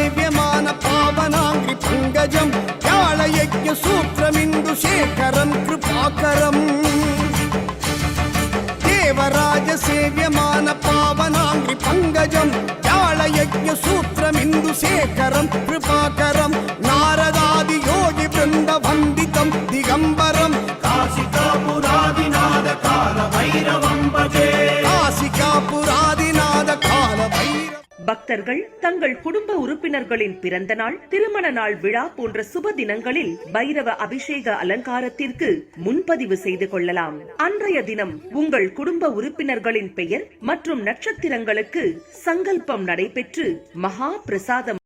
సేవ్యమాన పావనాంగ్రి పంకజం జ్ఞాళయజ్ఞ సూత్రమిందు శేఖరం కృపాకరం దేవరాజ సేవ్యమాన పావనాంగ్రి పంకజం జ్ఞాళయజ్ఞ సూత్రమిందు శేఖరం కృపాకరం నారదాది యోగి బృంద వందితం దిగంబరం కాశికాపురాదినాద కాల భైరవం భజే காசிகாபுராதிநாத கால பைரவ. பக்தர்கள் தங்கள் குடும்ப உறுப்பினர்களின் பிறந்த நாள், திருமண நாள் விழா போன்ற சுப தினங்களில் பைரவ அபிஷேக அலங்காரத்திற்கு முன்பதிவு செய்து கொள்ளலாம். அன்றைய தினம் உங்கள் குடும்ப உறுப்பினர்களின் பெயர் மற்றும் நட்சத்திரங்களுக்கு சங்கல்பம் நடைபெற்று மகா பிரசாதம்